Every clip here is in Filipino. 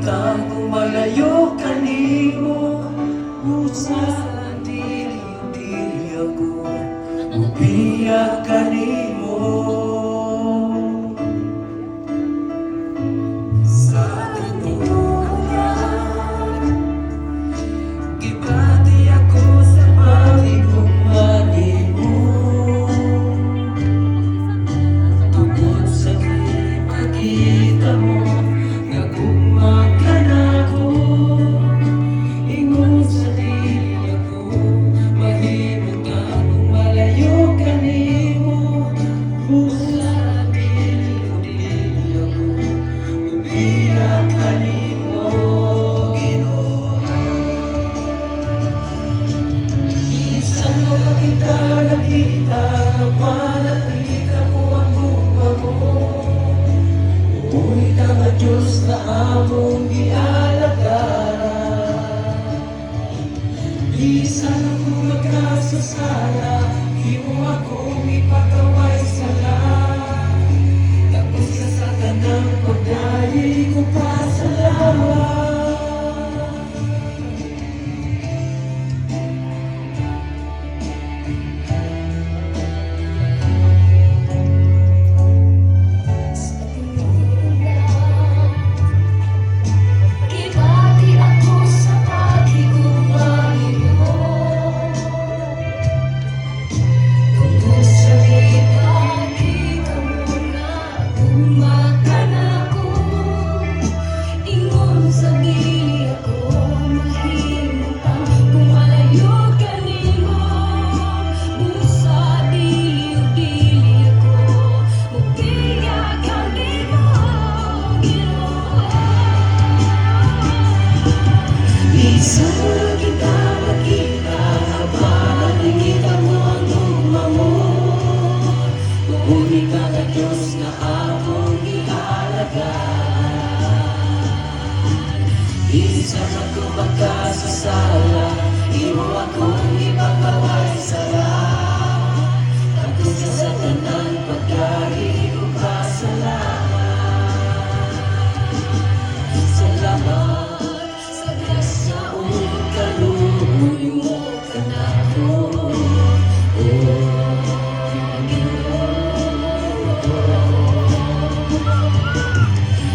mahimutang kung malayo kanimo. Usa dili ako mubiya kanimo. Sa tinunan gibati ako sa pagigugman nimo. Tungod sa di makita mo nga gugma ka na ko. Ingon sa dili ako mahimutang kung malayo kanimo. Usa dili ako mubiya kanimo. Ginoo, bisan mo pa kita nakita, malapit ako ang gugma mo. Umuwi ka nga Diyos na among gialagaran. Bisan ako magkasasala, di mo akong ipagkaway sala. Tapos ka sa tanang pagdali ko pasalamat. Gibati ako sa pagigugma nimo. Tungod sa di makita mo nga gugma ka na ko. Ingon sa dili ako mahimutang kung malayo kanimo. Busa dili ako mubiya kanimo. Ginoo, Bisan mo kita makita, nakita mo ang gugma mo. Umuwi ka na Diyos na among gialagaan. Bisan ako magkasasala, di mo akong ipagkaway sala. Tapos ka sa tanang pagdali ko pasalamat. Salamat sa grasya o kaluoy mo ka na ko.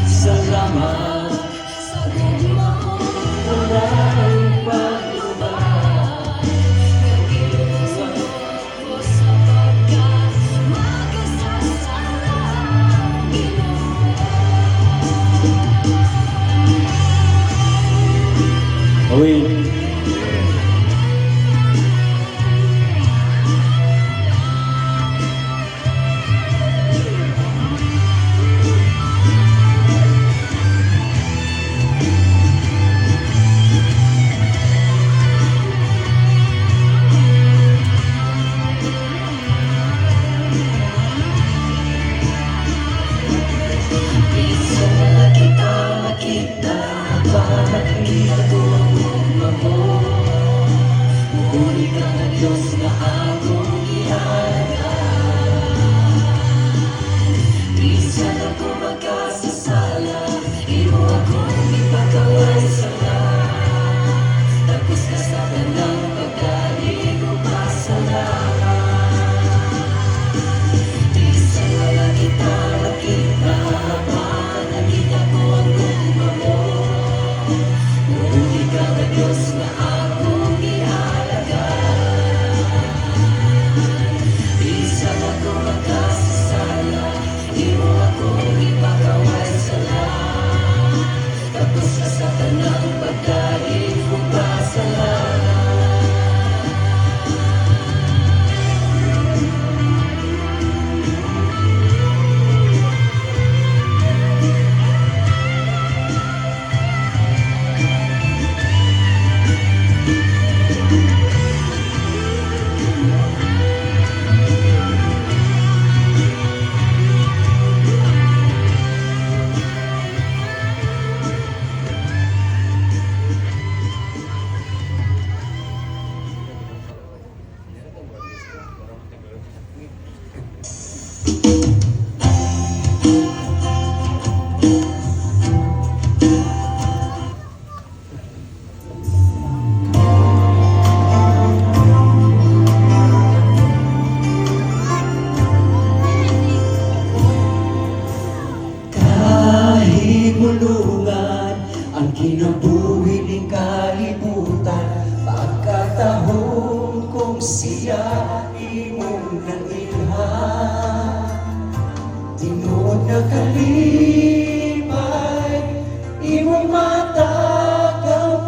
Salamat sa gugma ko. walang paglubag. Nag-iusap ako sa pagka-magkasasala. Away. Bisan na kita makita, Nakita ko ang gugma mo. Umuwi ka na Diyos na akong gialagaan. Bisan ako magkasasala, di mo akong ipagkaway sala. Tapos ka sa tanang pagdali ko pasalamat. Bisan wala kita nakita, nakita ko ang gugma mo. Umuwi ka na Diyos na akong gialagaan. Bisan ako magkasasala, di mo akong ipagkaway sala. Tapos ka sa tanang pagdali ko pasalamat. Kinabuhi ng kalibutan, pagkatahon kong siya imong nailhan. Tinuod na kalipay, imong mata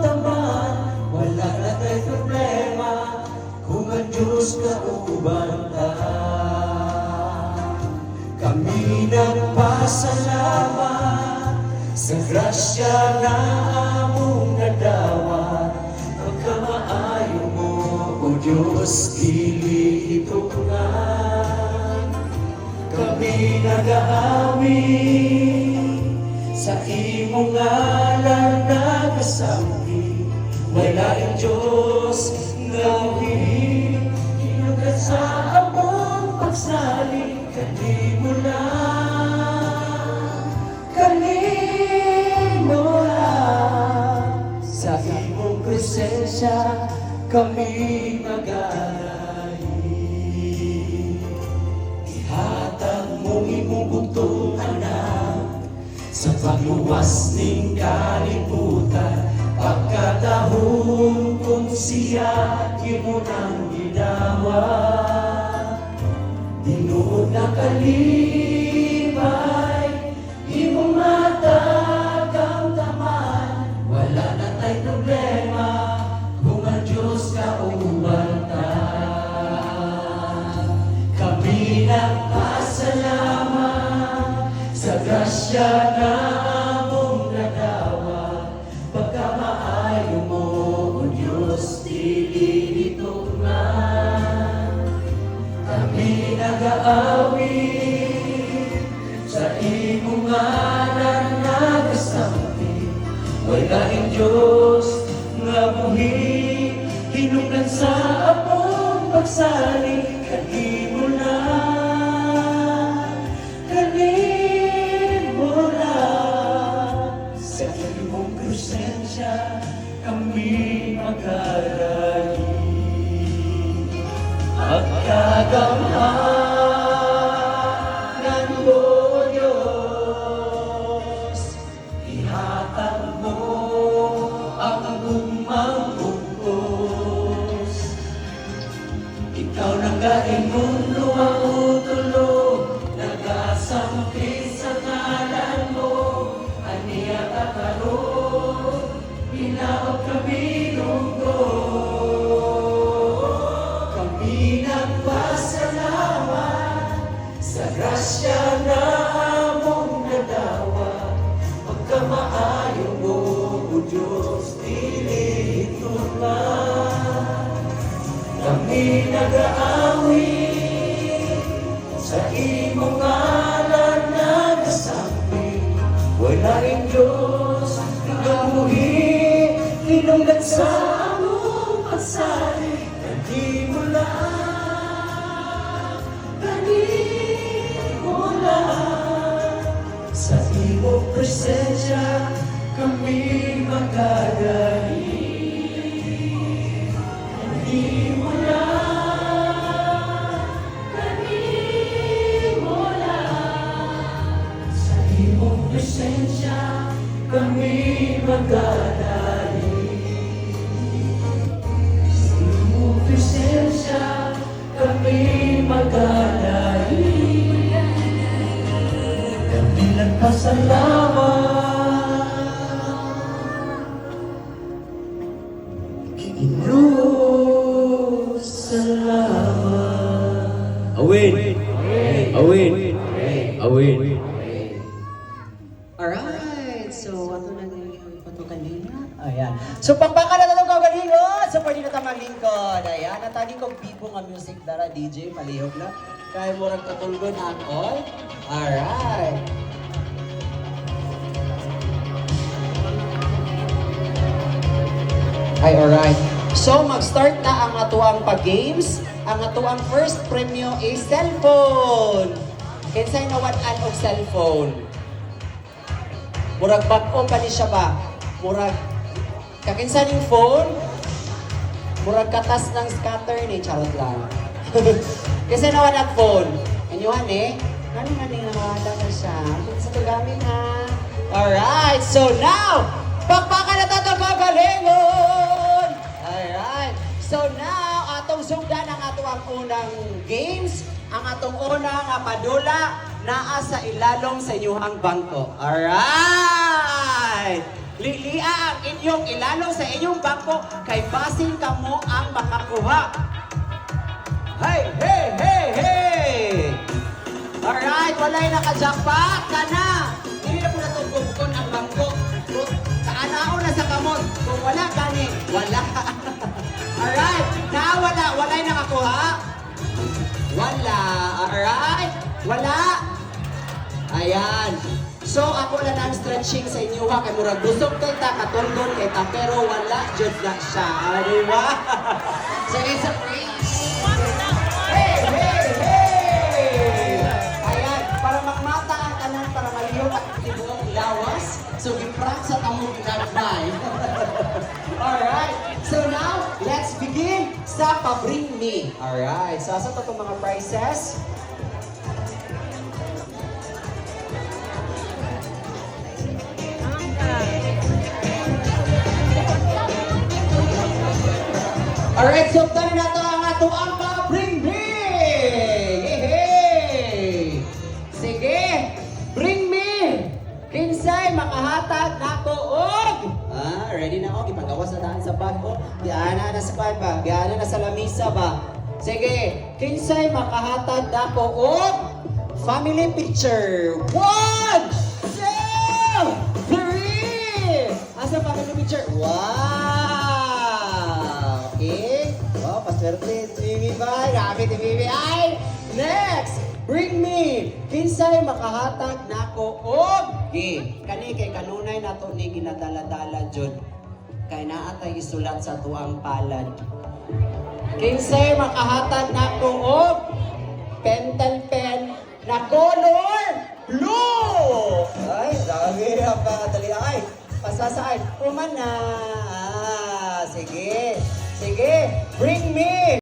taman, wala na tayo problema, kung ang Diyos kauban ta. Kami nagpasalamat sa grasya na among nadawat. Pagkamaayo mo, O Diyos, dili itungan. Kami nag-aawi sa imong ngalan nagasampi. Wala ang Diyos nga muhi, hinugat sa among pagsalig. Kanimo lang, kanimo lang, sa imong presensya kami mag-alay. Ihatag mong imong bugtong anak sa pagluwas ning kalibutan. Pagkatahon kung siya imo nang gidawat. Tinuod na kalipay, imong mata taman, wala na tay problema, kung ang Diyos kauban ta. Kami nagpasalamat sa grasya na among nadawa. Pagkamaayo mo, O Diyos, dili itungan. Kami nag-aawi sa imong ngalan nagasampi. Wala ang Diyos nga muhi, hinungdan sa among pagsalig. Kanimo lang, kanimo lang, sa imong presensya kami mag-alay. Pagkagamhanan mo, Diyos, ihatag mo ang agumang bugos. Ikaw nagaing mundo ang utulog, nagasampi sa ngalan mo, aniya ka karon, hinaot kami lungkot. Nagpasalamat sa grasya na among nadawa. Pagkamaayo mo, O Diyos, dili itungan. Kami nag-aawi sa imong ngalan nagasampi. Wala ang Diyos nga muhi, hinungdan sa among pagsalig. Kanimo lang, kanimo lang, sa imong presensya kami mag-alay. Kanimo lang, kanimo lang, sa imong presensya kami mag-alay. Presensya kami mag-alay. Kami nagpasalamat, Diyos, salamat. Awin! Awin! Awin! Alright, so ato na yung patukanina. Ayan. So pagpaka na itong kagalingon, so pwede na tamang lingkod. Ayan, natali kong bibo nga music dara DJ, malihog na. Kaya mo rin katulgon ang all. Alright. Ay, alright. So, mag-start na ang atuang pag-games. Ang atuang first premyo is cellphone. Kinsay nawanan og cellphone? Murag bag-o pa ni siya ba? Murag kakinsa ning phone? Murag katas ng scatter ni charot lang. Kasi nawanan phone. Anyuhan eh? Ano nga ning nawala na siya? Kung sa tugamin ha? Alright, so now, pagpaka Kaugalingon! Alright. So now, atong sugdan ang atong unang games. Ang atong unang padula naa sa ilalong sa inyong bangko. Alright! Lilia ang inyong ilalong sa inyong bangko kay basin kamo ang makakuha. Hey, hey, hey, hey! Alright, walay naka-jackpot ka na. Hindi na po natugkong ang bangko. Kaanao na sa kamot. Kung wala gani, wala. Alright, nawala, walay nakakuha. Wala, alright? Wala? Ayan. So, ako na ang stretching sa inyo ha. Kay murag busog kay ta, katulgon kay ta, pero wala, jud na siya. Di ba? So, it's a hey, hey, hey! Ayan, para magmata ang tanan, para maliyong at tibuong lawas. So, giprank sa tamong ginagmay. Alright, so now, let's begin sa pa-bring me. Alright, so asa to itong mga prizes? Alright, so tayo na ito ang ato ang pa-bring me! Yehey! Sige, bring me! Kinsay makahatag nako og ready na ako ipagawas na daan sa bag ko. Diana na sa bag ba? Diana na sa lamisa ba? Sige, kinsay makahatag nako og family picture. 1, 2, 3. Asa family picture? Wow! Okay. Wow, paswerte si Bibi ba? Grabe si Bibi. Ay! Next! Bring me! Kinsay makahatag nako og kani kay kanunay nato ni ginadala-dala jud. Kay naa tay isulat sa tuang palad. Kinsay makahatag nako og pentel pen na color blue! Ay, grabe ang dali ay. Pasasaan. Kuman na. Sige. Sige. Bring me!